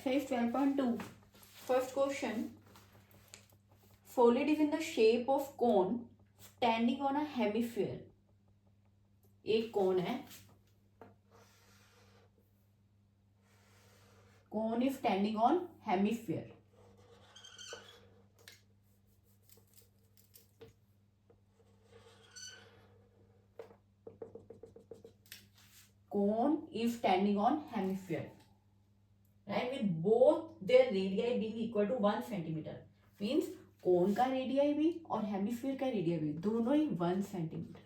Exercise 12.2. First question. Solid is in the shape of cone standing on a hemisphere. एक कोन है, cone is standing on hemisphere. Cone is standing on hemisphere, right? With both their radii being equal to 1 centimeter. Means कोन का radii भी और hemisphere का radii भी दोनों ही 1 centimetre,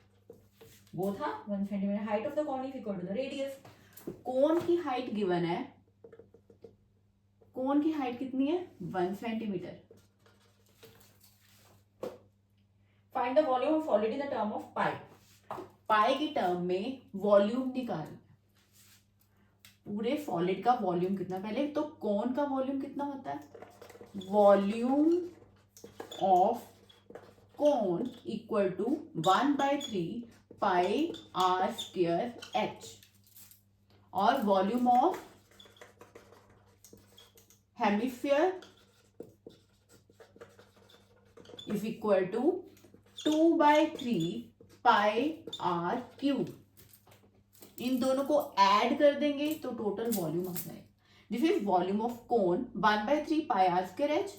both are 1 centimetre. Height of the cone is equal to the radius. Cone की height given है, cone की हाइट कितनी है? 1 centimetre. Find the volume of solid in the term of pi. Pi की term में volume निकाल. पूरे solid का वॉल्यूम कितना? पहले तो कोन का वॉल्यूम कितना होता है? Volume of cone equal to 1/3 pi r square h. और volume of hemisphere is equal to 2/3 pi r cube. इन दोनों को ऐड कर देंगे तो टोटल वॉल्यूम आ जाएगा. This is volume of cone 1/3 pi r square h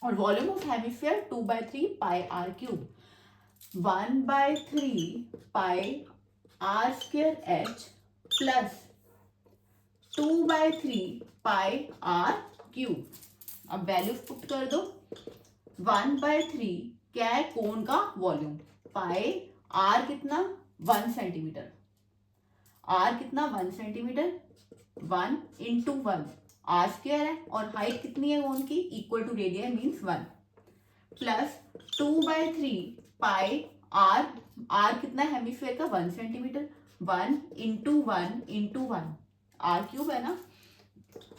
और volume of hemisphere 2/3 pi r cube. 1/3 pi r square h plus 2/3 pi r cube. अब वैल्यूज पुट कर दो. 1/3 क्या है? कोन का वॉल्यूम. पाई आर कितना? 1 सेंटीमीटर. आर कितना? 1 सेंटीमीटर. 1 इंटू 1 आर स्क्वायर है और हाइट कितनी है कोन की? Equal to radius means 1 plus 2/3 pi r. R कितना? हेमिस्फीयर का 1 centimetre. 1 into 1 into 1 r cube है ना.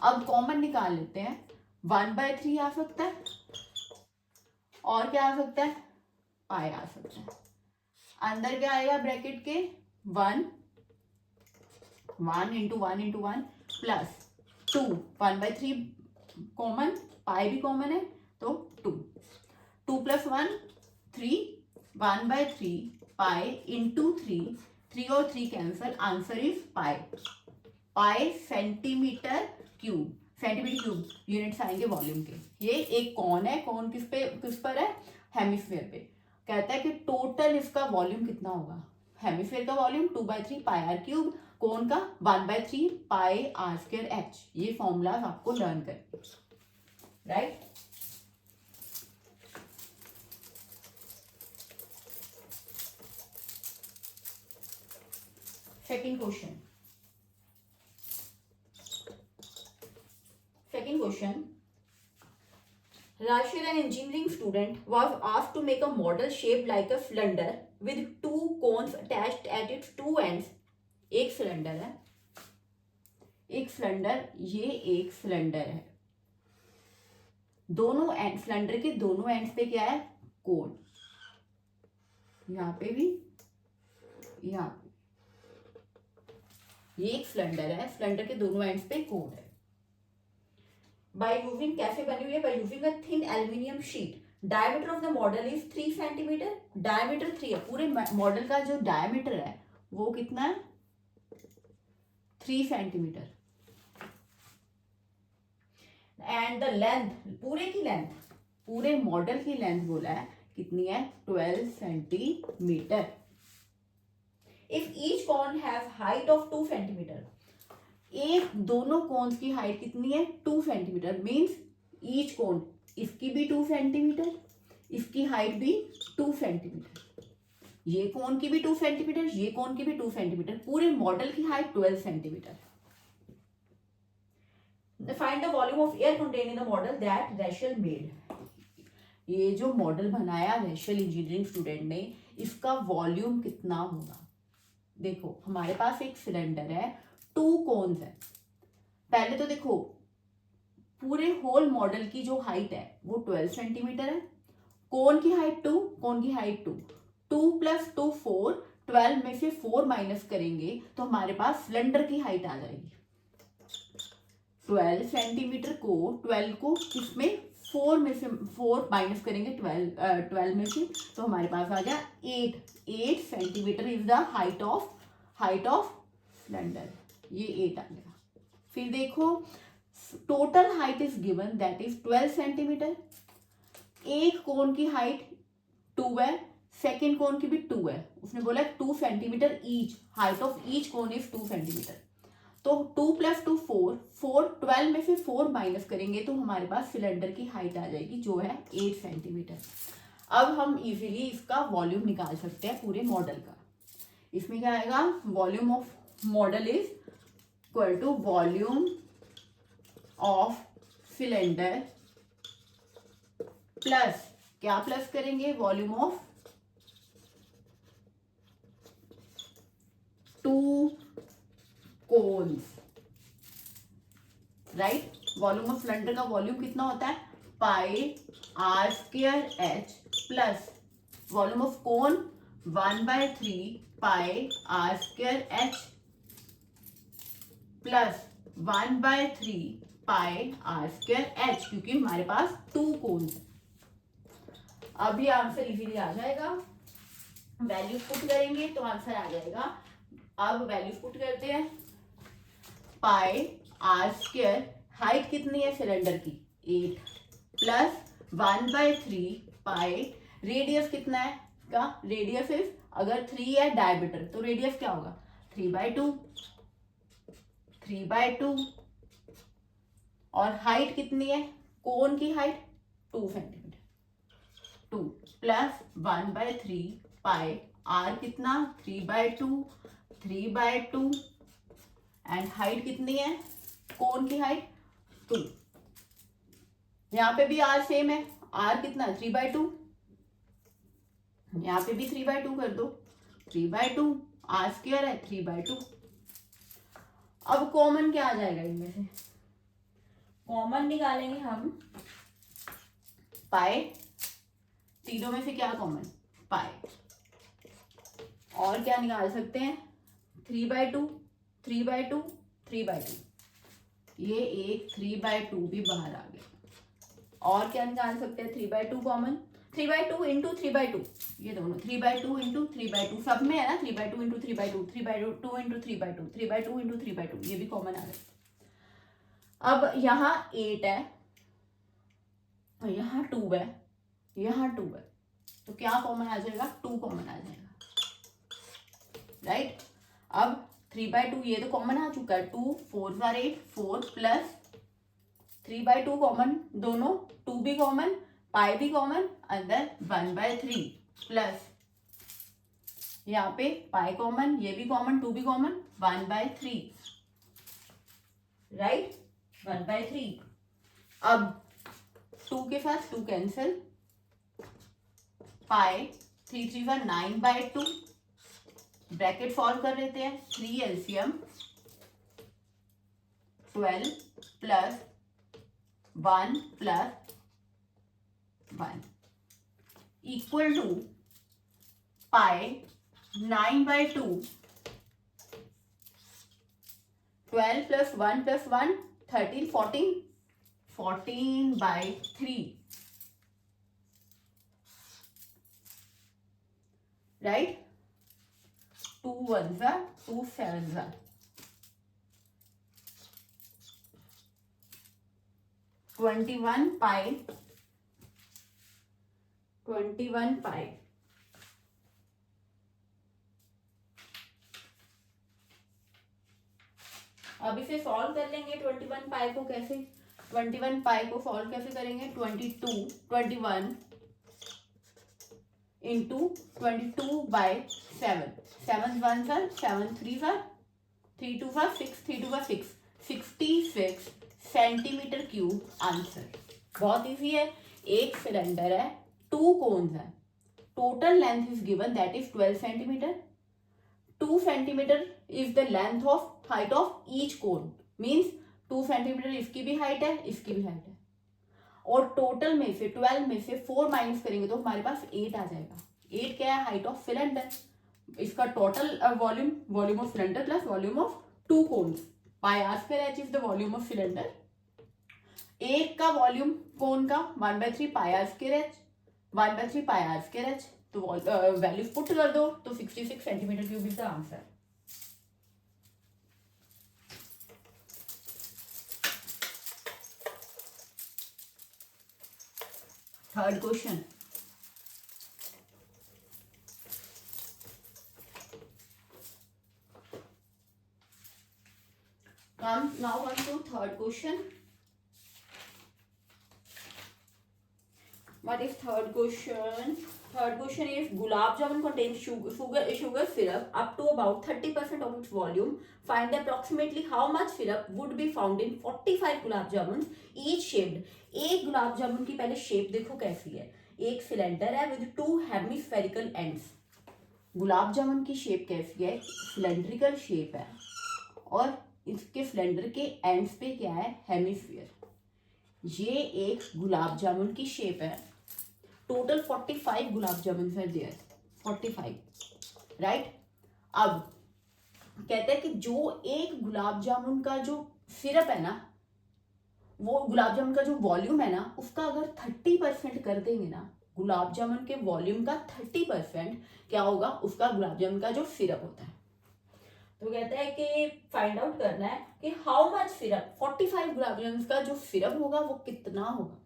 अब कॉमन निकाल लेते हैं. 1/3 आ सकता है और क्या आ सकता है? पाई आ सकता है. अंदर क्या आएगा ब्रैकेट के? 1 इंटू 1 इंटू 1 प्लस 2. 1/3 कॉमन, पाई भी कॉमन है तो 2. 2 प्लस 1 3. 1/3 pi into 3. 3 और 3 cancel. Answer is pi. Pi centimetre cube. Centimetre cube units आएंगे वॉल्यूम के. ये एक कोन है. कोन किस पर है? हेमिस्फीयर पे. कहता है कि टोटल इसका वॉल्यूम कितना होगा? हेमिस्फीयर का वॉल्यूम 2/3 पाई आर क्यूब, कोन का 1/3 पाई आर स्क्वायर एच. ये फॉर्मूला आपको लर्न करें, right? Second question. Rashid, an engineering student, was asked to make a model shaped like a cylinder with 2 cones attached at its 2 ends. एक cylinder है, एक cylinder, ये एक cylinder है. दोनों एंड, सिलेंडर के दोनों एंड्स पे क्या है? कोन. यहाँ पे भी, यहाँ पे. ये एक सिलेंडर है, सिलेंडर के दोनों एंड्स पे कोन है. बाय यूजिंग, कैसे बनी हुई है? By using a thin aluminium sheet. Diameter of the model is 3 centimetre. Diameter 3 है. पूरे मॉडल का जो डायमीटर है वो कितना है? 3 सेंटीमीटर. एंड द लेंथ, पूरे की लेंथ, पूरे मॉडल की लेंथ बोला है कितनी है? 12 centimetre. If each cone has height of 2 centimetre. एक दोनों कोन्स की हाइट कितनी है? 2 सेंटीमीटर. मीन्स ईच कोन, इसकी भी 2 सेंटीमीटर, इसकी हाइट भी 2 सेंटीमीटर. ये कोन की भी 2 सेंटीमीटर, ये कोन की भी 2 सेंटीमीटर. पूरे मॉडल की height 12 centimetre. Find the volume of air contain in the model that racial made. ये जो मॉडल बनाया रैशल इंजीनियरिंग स्टूडेंट ने, इसका वॉल्यूम कितना होगा? देखो हमारे पास एक सिलेंडर है, 2 कोन्स है. पहले तो देखो पूरे होल मॉडल की जो हाइट है वो 12 सेंटीमीटर है. कोन की हाइट 2, कोन की हाइट 2. 2 प्लस 2 4. 12 में से 4 माइनस करेंगे तो हमारे पास सिलेंडर की हाइट आ जाएगी. 12 सेंटीमीटर को 12 को किसमें 4 में से 4 माइनस करेंगे 12 में से, तो हमारे पास आ गया 8 centimetre is the height of cylinder, ये 8 आ गया। फिर देखो total height is given that is 12 centimetre. एक कोन की हाइट 2 है, सेकेंड कोन की भी 2 है, उसने बोला 2 centimetre each, height of each cone is 2 centimetre. तो 2 + 2 4, 12 में से 4 माइनस करेंगे तो हमारे पास सिलेंडर की हाइट आ जाएगी जो है 8 सेंटीमीटर। अब हम इजीली इसका वॉल्यूम निकाल सकते हैं पूरे मॉडल का। इसमें क्या आएगा, volume of model is equal to volume of cylinder plus, क्या प्लस करेंगे, volume of 2 cones, right. Volume of cylinder का वॉल्यूम कितना होता है, πr² plus volume of cone 1/3 πr² plus 1/3 πr², क्योंकि हमारे पास 2 कोन्स। अभी आंसर इजीली आ जाएगा, वैल्यू पुट करेंगे तो आंसर आ जाएगा। अब वैल्यू पुट करते हैं, πr², हाइट कितनी है सिलेंडर की 8 प्लस 1/3 पाई, रेडियस कितना है इसका, रेडियस इज, अगर 3 है डायमीटर तो रेडियस क्या होगा 3/2, और हाइट कितनी है, कोन की height 2 centimetre, 2 plus 1/3 pi, r कितना 3/2 एंड हाइट कितनी है, कोन की हाइट 2। यहाँ पे भी आर सेम है, आर कितना 3/2, यहाँ पे भी 3/2 कर दो, 3/2, r² है 3/2। अब कॉमन क्या आ जाएगा इनमें से, कॉमन निकालेंगे हम पाई, तीनों में से क्या कॉमन पाई, और क्या निकाल सकते हैं 3/2, 3/2, 3/2, ये एक 3/2 भी बाहर आ गया। और क्या निकाल सकते हैं 3/2 कॉमन, 3/2 इंटू 3/2, ये दोनों 3/2 इंटू 3/2, सब में है ना 3/2 इंटू 3/2, 3/2 इंटू 3/2, 3/2 इंटू 3/2, ये भी कॉमन आ गया। अब यहाँ 8 है, यहाँ 2 है, यहाँ 2 है, तो क्या कॉमन आ जाएगा 2 कॉमन आ जाएगा, राइट। अब 3/2 ये तो कॉमन आ चुका है, 2 4 8 4 प्लस 3/2 कॉमन, दोनों 2 भी कॉमन, पाई भी कॉमन, अंदर 1/3 प्लस यहाँ पे पाई कॉमन, ये भी कॉमन, 2 भी कॉमन, 1/3, राइट 1/3। अब 2 के साथ 2 कैंसिल, पाई 3 3 का 9/2, ब्रैकेट सॉल्व कर लेते हैं, 3 LCM 12 plus 1 plus 1 equal to pi 9/2, 12 plus 1 plus 1 13, 14, 14/3, right. 2 1s are 2 7s are 21 pi, 21 pi. अब इसे सॉल्व कर लेंगे 21 पाई को, कैसे 21 पाई को सॉल्व कैसे करेंगे, 21 into 22/7, 7 1s are 7 3s are 3 2s are 6, 3 2 are 6, 66 centimetre cube answer. बहुत इजी है, एक सिलेंडर है, 2 कोन्स है, total length is given that is 12 centimetre, 2 centimetre is the length of height of each cone, means 2 centimetre इसकी भी height है, इसकी भी हाइट है, और टोटल में से 12 में से 4 माइनस करेंगे तो हमारे पास 8 आ जाएगा। 8 क्या है, हाइट ऑफ सिलेंडर, इसका total volume of cylinder plus volume of 2 cones, pi r square h is the volume of cylinder. एक का वॉल्यूम कोन का 1/3 pi r square h, 1/3 pi r square h. तो वैल्यूज पुट कर दो तो 66 centimetre cube is the answer. Third question, come now on to third question. What is third question? Third question is gulab jamun contains sugar syrup up to about 30% of its volume. Find approximately how much syrup would be found in 45 gulab jamuns each shaped. एक गुलाब जामुन की पहले shape देखो कैसी है। एक cylinder है with two hemispherical ends. Gulab jamun की shape कैसी है? सिलेंड्रिकल शेप है और इसके सिलेंडर के एंड्स पे क्या है? हेमिस्फीयर। ये एक गुलाब जामुन की शेप है। टोटल 45 गुलाब जामुन है देयर, 45 राइट। अब कहते हैं कि जो एक गुलाब जामुन का जो सिरप है ना, वो गुलाब जामुन का जो वॉल्यूम है ना, उसका अगर 30% कर देंगे ना, गुलाब जामुन के वॉल्यूम का 30% क्या होगा? उसका गुलाब जामुन का जो सिरप होता है। तो कहते हैं कि फाइंड आउट करना है कि how much syrup, 45 gulab jamun का जो सिरप होगा वो कितना होगा।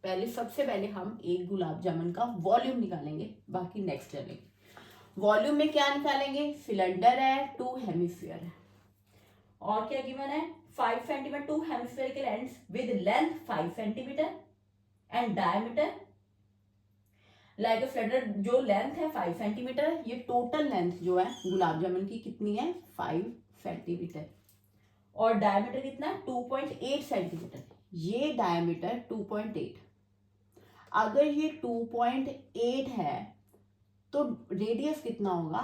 पहले सबसे पहले हम एक गुलाब जामुन का वॉल्यूम निकालेंगे, बाकी नेक्स्ट चलेंगे। वॉल्यूम में क्या निकालेंगे? सिलेंडर है, टू हेमिस्फीयर है और क्या गिवन है? 5 centimetre, to hemispherical ends with length 5 centimetre and diameter like cylinder. जो लेंथ है 5 सेंटीमीटर, ये टोटल लेंथ जो है गुलाब जामुन की कितनी है? 5 सेंटीमीटर। और डायमीटर कितना? 2.8 सेंटीमीटर। ये डायमीटर 2.8। अगर ये 2.8 है तो रेडियस कितना होगा?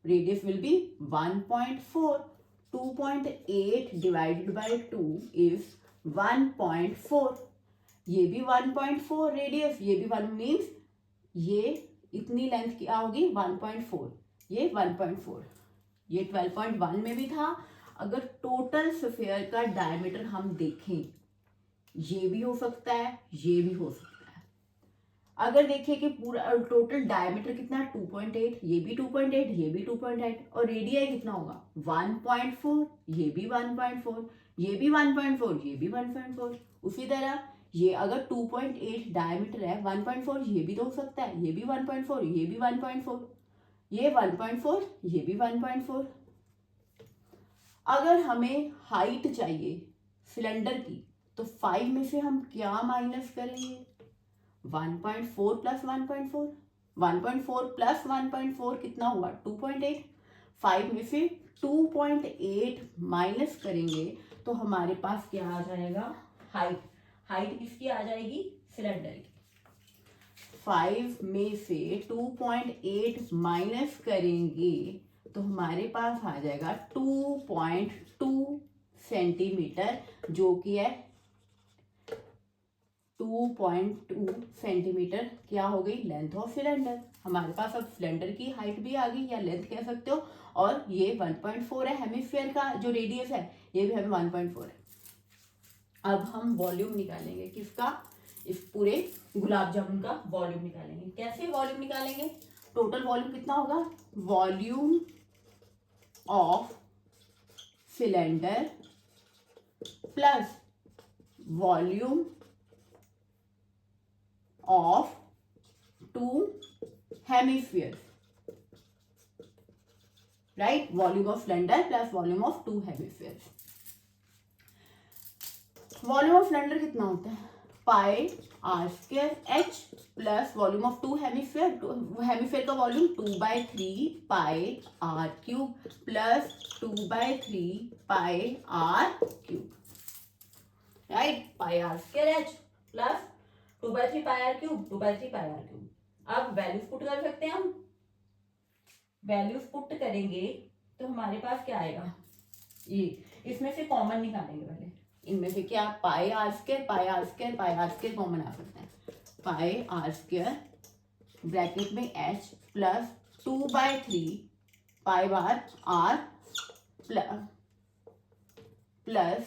Radius will be 1.4। 2.8 divided by 2 is 1.4। ये भी 1.4 रेडियस, ये भी 1 मीन्स ये इतनी लेंथ क्या होगी? 1.4। ये 1.4। ये 12.1 में भी था। अगर टोटल स्फीयर का डायमीटर हम देखें, ये भी हो सकता है, ये भी हो सकता है। अगर देखें कि पूरा टोटल डायमीटर कितना है? 2.8, ये भी 2.8, ये भी 2.8 और रेडियस कितना होगा? 1.4, ये भी 1.4, ये भी 1.4, ये भी 1.4। उसी तरह ये अगर 2.8 डायमीटर है, 1.4 ये भी तो हो सकता है, ये भी 1.4, ये भी 1.4, ये 1.4, ये भी 1.4। अगर हमें हाइट चाहिए सिलेंडर की तो 5 में से हम क्या माइनस करेंगे? 1.4 प्लस 1.4, 1.4 प्लस 1.4 कितना हुआ? 2.8। 5 में से 2.8 माइनस करेंगे तो हमारे पास क्या आ जाएगा? हाइट। हाइट किसकी आ जाएगी? सिलेंडर की। 5 में से 2.8 माइनस करेंगे तो हमारे पास आ जाएगा 2.2 सेंटीमीटर, जो कि है 2.2 सेंटीमीटर क्या हो गई? Length of cylinder. हमारे पास अब सिलेंडर की हाइट भी आ गई या लेंथ कह सकते हो। और ये 1.4 है हेमिस्फीयर का जो रेडियस है, ये भी हमें 1.4 है। अब हम वॉल्यूम निकालेंगे किसका? इस पूरे गुलाब जामुन का वॉल्यूम निकालेंगे। कैसे वॉल्यूम निकालेंगे? टोटल वॉल्यूम कितना होगा? Volume of cylinder plus volume of two hemisphere, right? Volume of cylinder plus volume of two hemisphere. Volume of cylinder कितना होता है? Pi r square h plus volume of two hemisphere. Hemisphere का volume 2/3 pi r cube plus 2/3 pi r cube, right? Pi r square h plus 2/3 pi r cube, 2/3 pi r cube. अब values put कर सकते हैं हम। Values put करेंगे तो हमारे पास क्या आएगा? ये इसमें से कॉमन निकालेंगे पहले। इनमें से क्या? Pi r square, pi r square, pi r square common आ सकते हैं। पाई आर स्क्वायर ब्रैकेट में h plus 2/3 pi bar r plus plus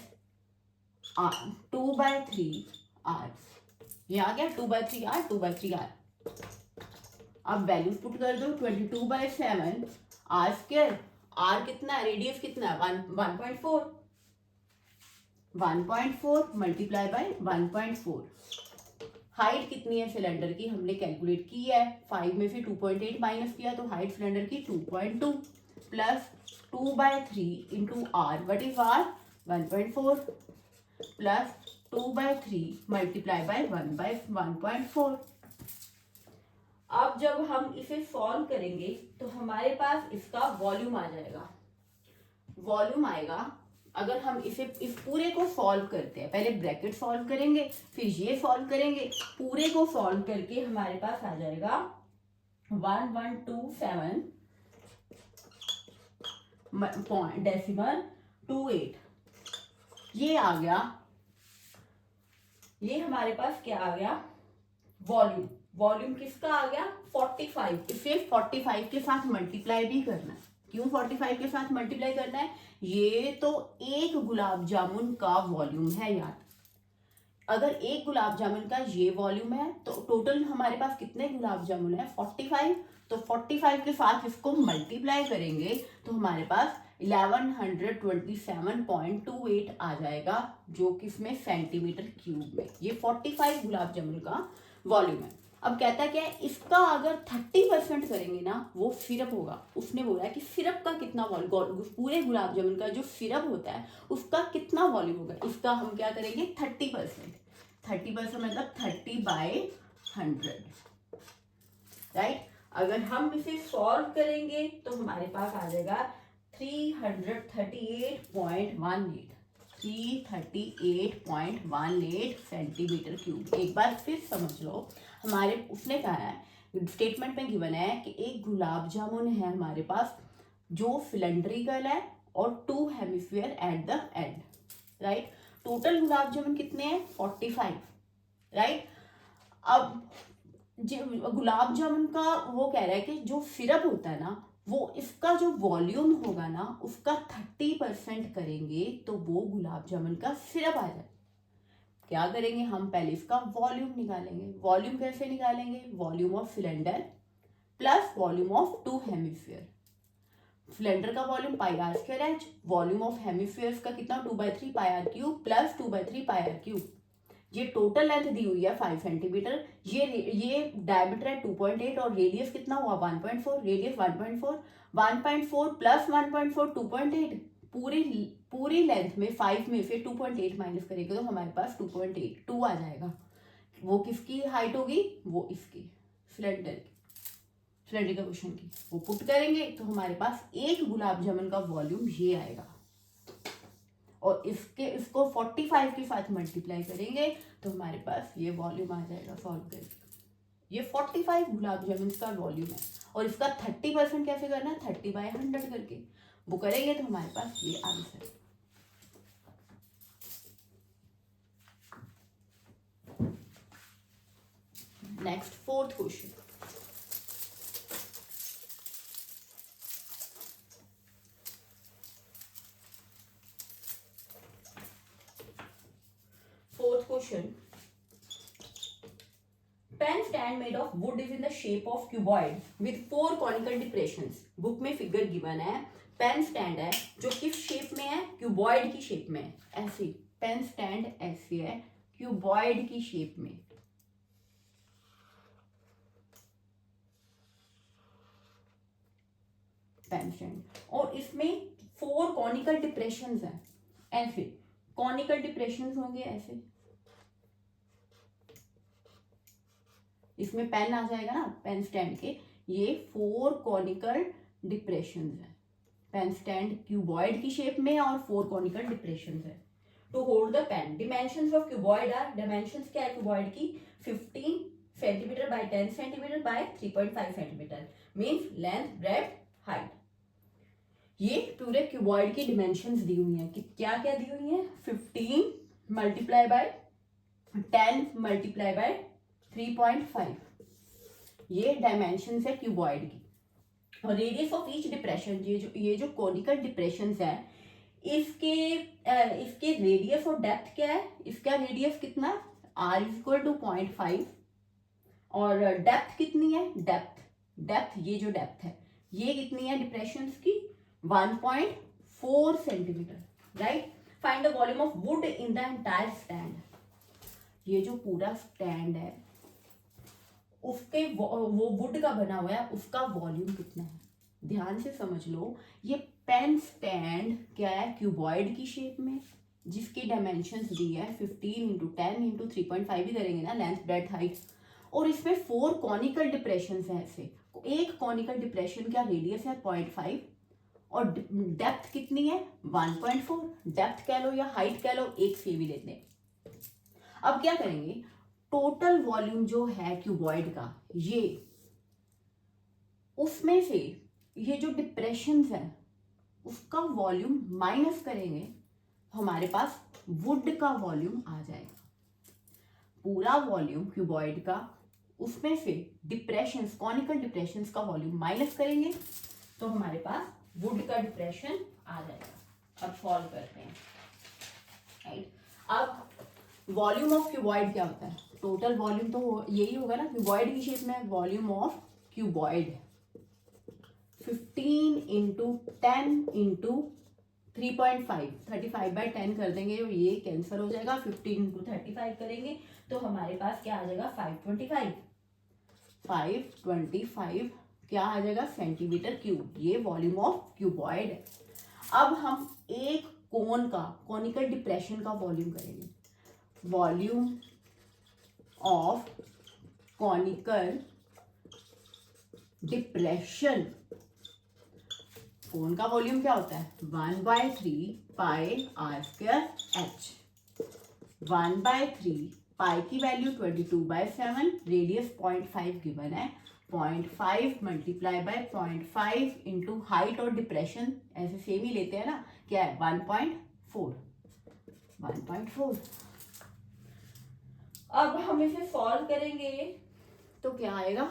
2/3 r, ये आ गया 2/3r 2/3r। अब वैल्यूज पुट कर दो, 22/7 r स्क्वायर, r कितना है, रेडियस कितना है 1.4, 1.4 मल्टीप्लाई बाय 1.4। हाइट कितनी है सिलेंडर की हमने कैलकुलेट की है, 5 में से 2.8 माइनस किया तो हाइट सिलेंडर की 2.2 plus 2/3 into r, what is r 1.4 plus 2/3 multiply by 1/1.4। अब जब हम इसे सॉल्व करेंगे तो हमारे पास इसका वॉल्यूम आ जाएगा, वॉल्यूम आएगा। अगर हम इसे इस पूरे को सॉल्व करते हैं, पहले ब्रैकेट सॉल्व करेंगे फिर ये सॉल्व करेंगे, पूरे को सॉल्व करके हमारे पास आ जाएगा 1127.28, ये आ गया। ये हमारे पास क्या आ गया, वॉल्यूम। वॉल्यूम किसका आ गया 45, इसे 45 के साथ मल्टीप्लाई भी करना है। क्यों 45 के साथ मल्टीप्लाई करना है, ये तो एक गुलाब जामुन का वॉल्यूम है यार। अगर एक गुलाब जामुन का ये वॉल्यूम है तो टोटल हमारे पास कितने गुलाब जामुन है 45, तो 45 के साथ इसको मल्टीप्लाई करेंगे तो हमारे पास 1127.28 आ जाएगा, जो कि इसमें सेंटीमीटर क्यूब में। ये 45 गुलाब जामुन का वॉल्यूम है। अब कहता है क्या है, इसका अगर 30% करेंगे ना वो सिरप होगा। उसने बोला है कि सिरप का कितना वॉल्यूम, पूरे गुलाब जामुन का जो सिरप होता है उसका कितना वॉल्यूम होगा, इसका हम क्या करेंगे 30%। 30% मतलब 30/100, राइट। अगर हम इसे सॉल्व करेंगे तो हमारे पास आ जाएगा 338.18, 338.18 सेंटीमीटर क्यूब। एक बार फिर समझ लो, हमारे उसने कहा है स्टेटमेंट में गिवन है कि एक गुलाब जामुन है हमारे पास जो सिलेंड्रिकल है और 2 hemisphere at the end, right. Total gulab jamun कितने हैं 45, राइट। अब गुलाब जामुन का वो कह रहा है कि जो सिरप होता है ना वो इसका जो वॉल्यूम होगा ना उसका 30% करेंगे तो वो गुलाब जामुन का सिरप आ जाए। क्या करेंगे हम, पहले इसका वॉल्यूम निकालेंगे। वॉल्यूम कैसे निकालेंगे, volume of cylinder plus volume of 2 hemisphere. Cylinder का volume πr²h, volume of hemispheres का कितना 2/3 πr³ प्लस 2/3 πr³। ये टोटल लेंथ दी हुई है 5 सेंटीमीटर, ये डायमीटर है 2.8 और रेडियस कितना हुआ 1.4, रेडियस 1.4 प्लस 1.4 2.8, पूरी लेंथ में 5 में से 2.8 माइनस करेंगे तो हमारे पास 2.82 आ जाएगा। वो किसकी हाइट होगी, वो इसकी सिलेंडर क्वेश्चन की, वो पुट करेंगे तो हमारे पास एक गुलाब जामुन का वॉल्यूम ये आएगा और इसको 45 के साथ मल्टीप्लाई करेंगे तो हमारे पास ये वॉल्यूम आ जाएगा सॉल्व करके। ये 45 गुलाब जामुन का वॉल्यूम है और इसका 30% कैसे करना है 30/100 करके, वो करेंगे तो हमारे पास ये answer. Next fourth question, Pen stand made of wood is in the shape of cuboid with 4 conical depressions. Book में फिगर गिवन है, पेन स्टैंड है जो किस शेप में है, क्यूबॉइड की शेप में है। ऐसे पेन स्टैंड ऐसे है क्यूबॉइड की शेप में। पेन स्टैंड और इसमें 4 कॉनिकल डिप्रेशंस हैं। ऐसे कॉनिकल डिप्रेशंस होंगे, ऐसे इसमें पेन आ जाएगा ना, पेन स्टैंड के ये 4 कॉनिकल डिप्रेशंस है। पेन स्टैंड क्यूबॉइड की शेप में और 4 कॉनिकल डिप्रेशंस है। To hold the pen, dimensions of cuboid are, dimensions क्या है क्यूबॉइड की 15 centimetre by 10 centimetre by 3.5 centimetre, means length breadth height. ये पूरे क्यूबॉइड की डिमेंशंस दी हुई हैं कि क्या क्या दी हुई हैं, 15 मल्टीप्लाई बाय 10 मल्टीप्लाई बाय 3.5, ये डायमेंशंस है क्यूबॉइड की। और रेडियस ऑफ ईच डिप्रेशन, ये जो कॉनिकल डिप्रेशंस है इसके रेडियस और डेप्थ क्या है, इसका रेडियस कितना है, r इज इक्वल टू 0.5 और डेप्थ कितनी है, डेप्थ ये जो डेप्थ है ये कितनी है डिप्रेशन की, 1.4 centimetre, right. Find the volume of would in the entire stand. ये जो पूरा स्टैंड है उसके वो वुड का बना हुआ है, उसका वॉल्यूम कितना है। ध्यान से समझ लो, ये पेन स्टैंड क्या है, क्यूबॉइड की शेप में, जिसके डायमेंशंस दी है 15 इंटू 10 इंटू 3.5 ही करेंगे ना, लेंथ ब्रेड्थ हाइट, और इसमें 4 कॉनिकल डिप्रेशन है ऐसे। एक कॉनिकल डिप्रेशन का रेडियस है 0.5 और डेप्थ कितनी है 1.4, डेप्थ कह लो या हाइट कह लो, एक से भी लेते हैं। अब क्या करेंगे, टोटल वॉल्यूम जो है क्यूबॉइड का, ये उसमें से ये जो डिप्रेशंस है उसका वॉल्यूम माइनस करेंगे, हमारे पास वुड का वॉल्यूम आ जाएगा। पूरा वॉल्यूम क्यूबॉइड का, उसमें से डिप्रेशंस, कॉनिकल डिप्रेशंस का वॉल्यूम माइनस करेंगे तो हमारे पास वुड का डिप्रेशन आ जाएगा। अब सॉल्व करते हैं, राइट। अब वॉल्यूम ऑफ क्यूबॉइड क्या होता है, टोटल वॉल्यूम तो यही होगा ना, क्यूबॉइड की शेप में volume of cuboid 15 into 10 into 3.5, 35/10 कर देंगे, ये कैंसिल हो जाएगा, 15 इंटू 35 करेंगे तो हमारे पास क्या आ जाएगा 525 क्या आ जाएगा सेंटीमीटर क्यूब। ये वॉल्यूम ऑफ क्यूबॉइड है। अब हम एक कोन का, कॉनिकल डिप्रेशन का वॉल्यूम करेंगे, वॉल्यूम ऑफ कॉनिकल डिप्रेशन, कोन का वॉल्यूम क्या होता है 1/3 पाई r स्क्वायर h, 1/3 पाई की वैल्यू 22/7, रेडियस 0.5 गिवन है, 0.5 मल्टीप्लाई बाय 0.5 इंटू हाइट और डिप्रेशन ऐसे सेम ही लेते हैं ना, क्या है 1.4। अब हम इसे सॉल्व करेंगे तो क्या आएगा,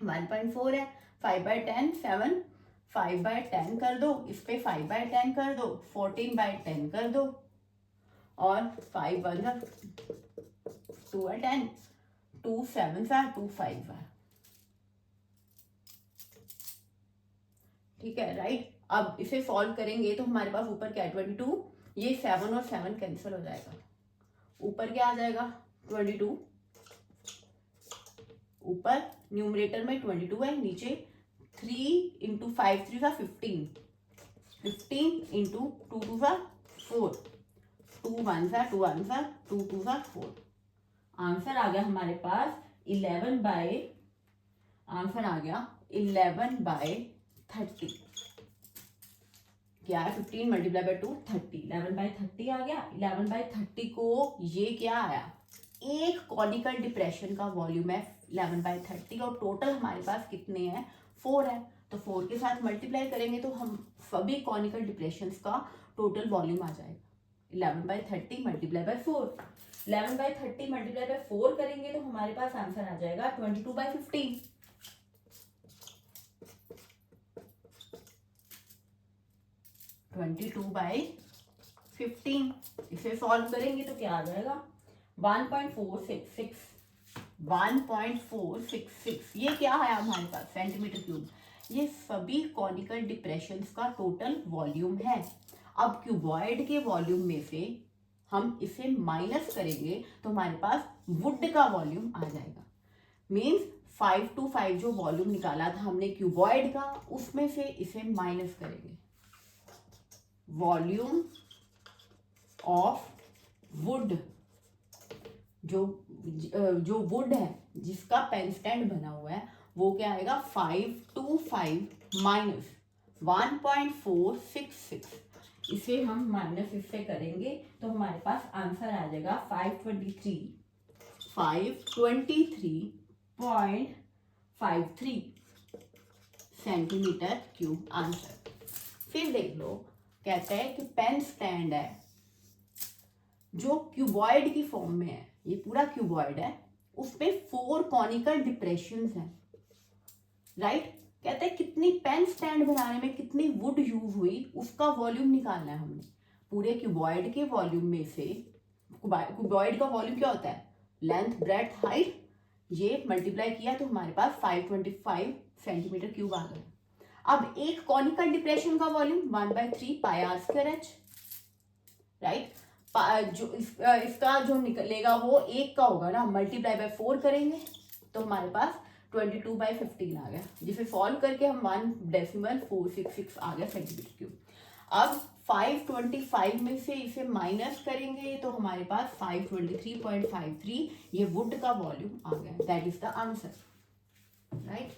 1.4 है, 5/10 7, 5/10 कर दो, इस पे 5/10 कर दो, 14/10 कर दो, और 5 1 2 10, 2 7 2 5, ठीक है, राइट। अब इसे सॉल्व करेंगे तो हमारे पास ऊपर क्या है 22, ये 7 और 7 कैंसिल हो जाएगा, ऊपर क्या आ जाएगा 22, ऊपर न्यूमरेटर में 22 है, नीचे 3 इंटू 5 3 15, 15 इंटू 2 2 4, 2 1 2 1 2 2 4, आंसर आ गया हमारे पास 11/30। क्या है 15 मल्टीप्लाई बाय 2 30, 11/30 आ गया। 11/30 को ये क्या आया, एक कॉनिकल डिप्रेशन का वॉल्यूम है 11/30 और टोटल हमारे पास कितने हैं 4 है, तो 4 के साथ मल्टीप्लाई करेंगे तो हम सभी कॉनिकल डिप्रेशंस का टोटल वॉल्यूम आ जाएगा 11/30 मल्टीप्लाई बाय 4। 11/30 मल्टीप्लाई बाय 4 करेंगे तो हमारे पास आंसर आ जाएगा 22/15। 22/15 इसे सॉल्व करेंगे तो क्या आ जाएगा 1.466। ये क्या है हमारे पास सेंटीमीटर क्यूब। ये सभी कॉनिकल डिप्रेशंस का टोटल वॉल्यूम है। अब क्यूबॉइड के वॉल्यूम में से हम इसे माइनस करेंगे तो हमारे पास वुड का वॉल्यूम आ जाएगा। मींस 5 जो वॉल्यूम निकाला था हमने क्यूबॉइड का, उसमें से इसे माइनस करेंगे। वॉल्यूम ऑफ वुड, जो वुड है जिसका पेन स्टैंड बना हुआ है वो क्या आएगा 525 माइनस 1.466। इसे हम माइनस इससे करेंगे तो हमारे पास आंसर आ जाएगा 523.53 सेंटीमीटर क्यूब आंसर। फिर देख लो, कहते हैं कि पेन स्टैंड है जो क्यूबॉइड की फॉर्म में है, ये पूरा क्यूबॉइड है, उसपे 4 कॉनिकल डिप्रेशंस हैं, राइट। कहते हैं कितनी पेन स्टैंड बनाने में कितनी वुड यूज हुई उसका वॉल्यूम निकालना है हमने। पूरे क्यूबॉइड के वॉल्यूम में से, क्यूबॉइड का वॉल्यूम क्या होता है, लेंथ ब्रेड्थ हाइट, ये मल्टीप्लाई किया तो हमारे पास 525 सेंटीमीटर क्यूब आ गया। अब एक कॉनिकल डिप्रेशन का volume 1/3 pi r square h, right. जो इसका जो निकलेगा वो एक का होगा ना, मल्टीप्लाई बाय 4 करेंगे तो हमारे पास 22/15 आ गया, जिसे सॉल्व करके हम 1.466 आ गया सेंटीमीटर क्यूब। अब 525 में से इसे माइनस करेंगे तो हमारे पास 523.53 ये वुड का वॉल्यूम आ गया। That is the answer, right.